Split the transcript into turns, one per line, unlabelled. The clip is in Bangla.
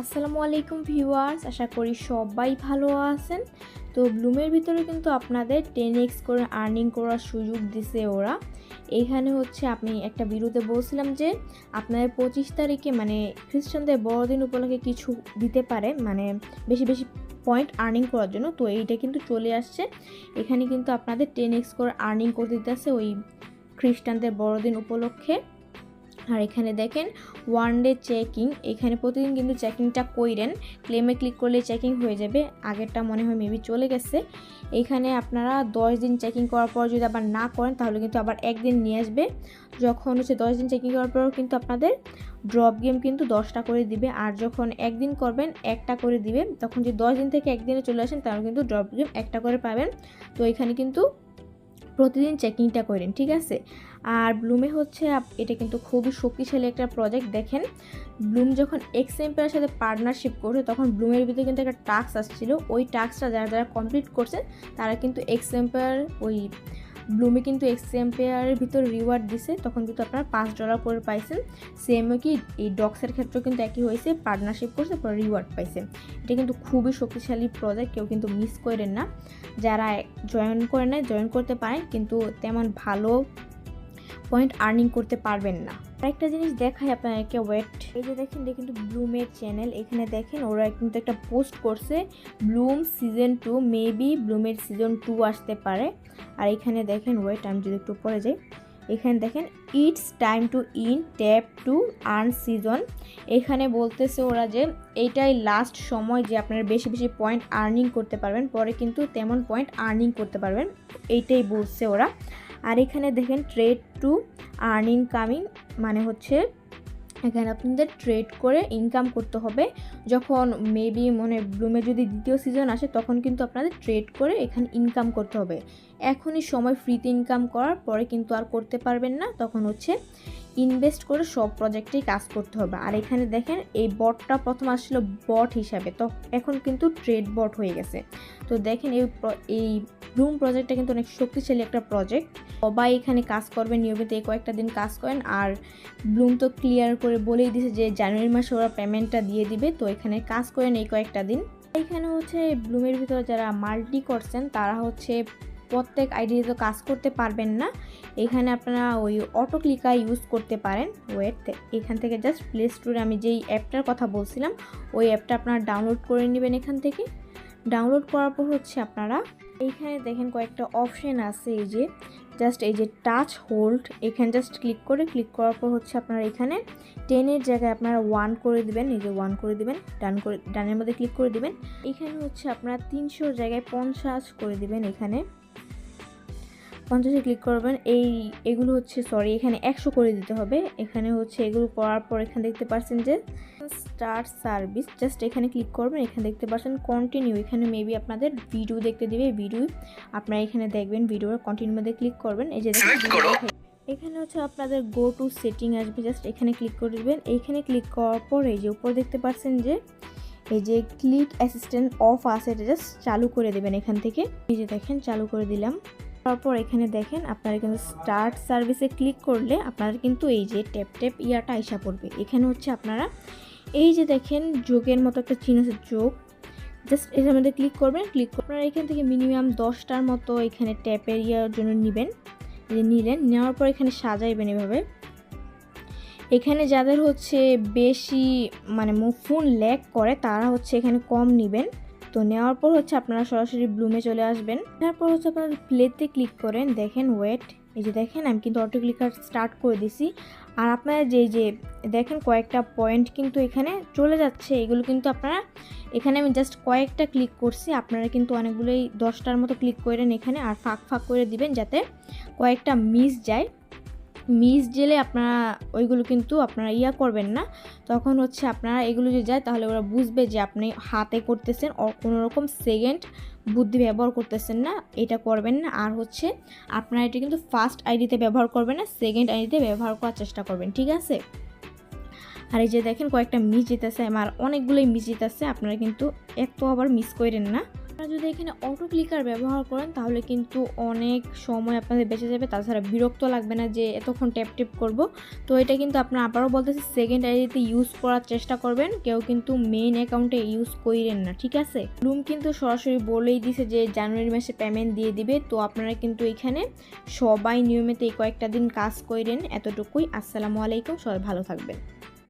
আসসালামু আলাইকুম ভিউয়ার্স, আশা করি সবাই ভালো আছেন। তো ব্লুমের ভিতরে কিন্তু আপনাদের 10x করে আর্নিং করার সুযোগ দিছে ওরা। এইখানে হচ্ছে আমি একটা ভিডিওতে বলছিলাম যে আপনাদের 25 তারিখে মানে খ্রিস্টানদের বড়দিন উপলক্ষে কিছু দিতে পারে, মানে বেশি বেশি পয়েন্ট আর্নিং করার জন্য। তো এইটা কিন্তু চলে আসছে। এখানে কিন্তু আপনাদের 10x করে আর্নিং করতে দিতেছে ওই খ্রিস্টানদের বড়দিন উপলক্ষে। আর এখানে দেখেন ওয়ান ডে চেকিং, এখানে প্রতিদিন কিন্তু চেকিংটা কইরেন, ক্লেমে ক্লিক করলে চেকিং হয়ে যাবে। আগেরটা মনে হয় মেবি চলে গেছে। এখানে আপনারা 10 দিন চেকিং করার পর যদি আবার না করেন তাহলে কিন্তু আবার একদিন নিয়ে আসবে। যখন হচ্ছে 10 দিন চেকিং করার পর কিন্তু আপনাদের ড্রপ গেম কিন্তু 10টা করে দিবে, আর যখন একদিন করবেন একটা করে দিবে। তখন যদি 10 দিন থেকে একদিনে চলে আসেন তাহলে কিন্তু ড্রপ গেম একটা করে পাবেন। তো এখানে কিন্তু প্রতিদিন চেকিংটা করেন, ঠিক আছে। আর ব্লুমে হচ্ছে এটা কিন্তু খুবই শক্তিশালী একটা প্রজেক্ট। দেখেন ব্লুম যখন এক্সএম্পায়ারের সাথে পার্টনারশিপ করছে তখন ব্লুমের ভিতরে কিন্তু একটা টাস্ক আসছিল। ওই টাস্কটা যারা যারা কমপ্লিট করছে তারা কিন্তু এক্সএম্পায়ার ওই ব্লুমে কিন্তু এক্সএম্পায়ারের ভিতর রিওয়ার্ড দিছে, তখন কিন্তু আপনারা $5 করে পাইছেন। সেমও কি এই ডক্সের ক্ষেত্রেও কিন্তু একই হয়েছে, পার্টনারশিপ করছে পরে রিওয়ার্ড পাইছে। এটা কিন্তু খুবই শক্তিশালী প্রজেক্ট, কেউ কিন্তু মিস করেন না। যারা জয়েন করে নেয় জয়েন করতে পারেন, কিন্তু তেমন ভালো পয়েন্ট আর্নিং করতে পারবেন না। আরেকটা জিনিস দেখাই আপনাদেরকে, ওয়েট। এই যে দেখেন এটা কিন্তু ব্লুমের চ্যানেল। এখানে দেখেন ওরা কিন্তু একটা পোস্ট করছে ব্লুম সিজন 2, মেবি ব্লুমের সিজন 2 আসতে পারে। আর এখানে দেখেন ওয়েট, আমি যদি একটু পরে যাই, এখানে দেখেন it's time to in tap to earn season. এখানে বলতেছে ওরা যে এইটাই লাস্ট সময় যে আপনারা বেশি বেশি পয়েন্ট আর্নিং করতে পারবেন, পরে কিন্তু তেমন পয়েন্ট আর্নিং করতে পারবেন, এইটাই বলছে ওরা। আর এখানে দেখেন ট্রেড টু আর্নিং কামিং, মানে হচ্ছে এখানে আপনাদের ট্রেড করে ইনকাম করতে হবে। যখন মেবি মনে ব্লুমে যদি দ্বিতীয় সিজন আসে তখন কিন্তু আপনাদের ট্রেড করে এখানে ইনকাম করতে হবে। এখনই সময় ফ্রিতে ইনকাম করার, পরে কিন্তু আর করতে পারবেন না, তখন হচ্ছে ইনভেস্ট করে সব প্রজেক্টেই কাজ করতে হবে। আর এখানে দেখেন এই বটটা প্রথম আসছিল বট হিসাবে, তো এখন কিন্তু ট্রেড বট হয়ে গেছে। তো দেখেন এই ব্লুম প্রজেক্টটা কিন্তু অনেক শক্তিশালী একটা প্রজেক্ট। সবাই এখানে কাজ করবেন নিয়মিত, এই কয়েকটা দিন কাজ করেন। আর ব্লুম তো ক্লিয়ার করে বলেই দিয়েছে যে জানুয়ারি মাসে ওরা পেমেন্টটা দিয়ে দিবে, তো এখানে কাজ করেন এই কয়েকটা দিন। এখানে হচ্ছে ব্লুমের ভিতরে যারা মাল্টি করছেন তারা হচ্ছে প্রত্যেক আইডিতে তো কাজ করতে পারবেন না। এখানে আপনারা ওই অটো ক্লিকার ইউজ করতে পারেন। ওয়েট, এখান থেকে জাস্ট প্লে স্টোরে আমি যেই অ্যাপটার কথা বলছিলাম ওই অ্যাপটা আপনারা ডাউনলোড করে নেবেন। এখান থেকে ডাউনলোড করার পর হচ্ছে আপনারা এইখানে দেখেন কয়েকটা অপশন আছে, এই যে জাস্ট এই যে টাচ হোল্ড, এখানে জাস্ট ক্লিক করার পর হচ্ছে আপনারা এখানে 10-এর জায়গায় আপনারা 1 করে দিবেন। এই যে 1 করে দিবেন, ডানের মধ্যে ক্লিক করে দিবেন। এখানে হচ্ছে আপনারা 300-র জায়গায় 50 করে দিবেন। এখানে 50-এ ক্লিক করবেন। এগুলো হচ্ছে এখানে 100 করে দিতে হবে। এখানে হচ্ছে এগুলো করার পর এখানে দেখতে পাচ্ছেন যে স্টার্ট সার্ভিস, জাস্ট এখানে ক্লিক করবেন। এখানে দেখতে পাচ্ছেন কন্টিনিউ, এখানে মেবি আপনাদের ভিডিও দেখতে দিবে, ভিডিও আপনারা এখানে দেখবেন, ভিডিওর কন্টিনিউ মধ্যে ক্লিক করবেন। এই যে এখানে হচ্ছে আপনাদের গো টু সেটিং আসবে, জাস্ট এখানে ক্লিক করে দিবেন। এইখানে ক্লিক করার পর এই যে উপর দেখতে পাচ্ছেন যে এই যে ক্লিক অ্যাসিস্ট্যান্ট অফ আছে, এটা জাস্ট চালু করে দেবেন এখান থেকে। এই যে দেখেন চালু করে দিলাম। তারপর এখানে দেখেন আপনারা কিন্তু স্টার্ট সার্ভিসে ক্লিক করলে আপনারা কিন্তু এই যে ট্যাপ ইয়াটা আইসা পড়বে। এখানে হচ্ছে আপনারা এই যে দেখেন যোগের মতো একটা চিহ্ন আছে, যোগ, জাস্ট এটার মধ্যে ক্লিক করবেন। আপনারা এখান থেকে মিনিমাম 10টার মতো এখানে ট্যাপের ইয়ার জন্য নেবেন। নিলেন, নেওয়ার পর এখানে সাজাইবেন এভাবে। এখানে যাদের হচ্ছে বেশি মানে ফোন ল্যাগ করে তারা হচ্ছে এখানে কম নেবেন। তো নেওয়ার পর হচ্ছে আপনারা সরাসরি ব্লুমে চলে আসবেন। তারপর হচ্ছে আপনারা প্লেতে ক্লিক করেন। দেখেন ওয়েট, এই যে দেখেন আমি কিন্তু অটো ক্লিকার স্টার্ট করে দিছি। আর আপনারা যে দেখেন কয়েকটা পয়েন্ট কিন্তু এখানে চলে যাচ্ছে, এগুলো কিন্তু আপনারা এখানে আমি জাস্ট কয়েকটা ক্লিক করছি, আপনারা কিন্তু অনেকগুলোই 10টার মতো ক্লিক করেন এখানে, আর ফাঁক করে দিবেন যাতে কয়েকটা মিস যায়। মিস গেলে আপনারা ওইগুলো কিন্তু আপনারা করবেন না, তখন হচ্ছে আপনারা এগুলো যে যায় তাহলে ওরা বুঝবে যে আপনি হাতে করতেছেন, কোনো রকম সেকেন্ড বুদ্ধি ব্যবহার করতেছেন না, এটা করবেন না। আর হচ্ছে আপনারা এটা কিন্তু ফার্স্ট আইডিতে ব্যবহার করবেন না, সেকেন্ড আইডিতে ব্যবহার করার চেষ্টা করবেন, ঠিক আছে। আর এই যে দেখেন কয়েকটা মিস যেতেছে, আমার অনেকগুলোই মিস যেতেছে, আপনারা কিন্তু এত আবার মিস করেন না। আপনারা যদি এখানে অটো ক্লিকার ব্যবহার করেন তাহলে কিন্তু অনেক সময় আপনাদের বেঁচে যাবে, তাছাড়া বিরক্ত লাগবে না যে এতক্ষণ ট্যাপ ট্যাপ করব। তো এটা কিন্তু আপনারা আবারও বলতেছি সেকেন্ড আইডিতে ইউজ করার চেষ্টা করবেন, কেউ কিন্তু মেইন অ্যাকাউন্টে ইউজ করেন না, ঠিক আছে। ব্লুম কিন্তু সরাসরি বলেই দিছে যে জানুয়ারি মাসে পেমেন্ট দিয়ে দিবে। তো আপনারা কিন্তু এখানে সবাই নিয়মিত এই কয়েকটা দিন কাজ করেন, এতটুকুই। আসসালামু আলাইকুম, সবাই ভালো থাকবেন।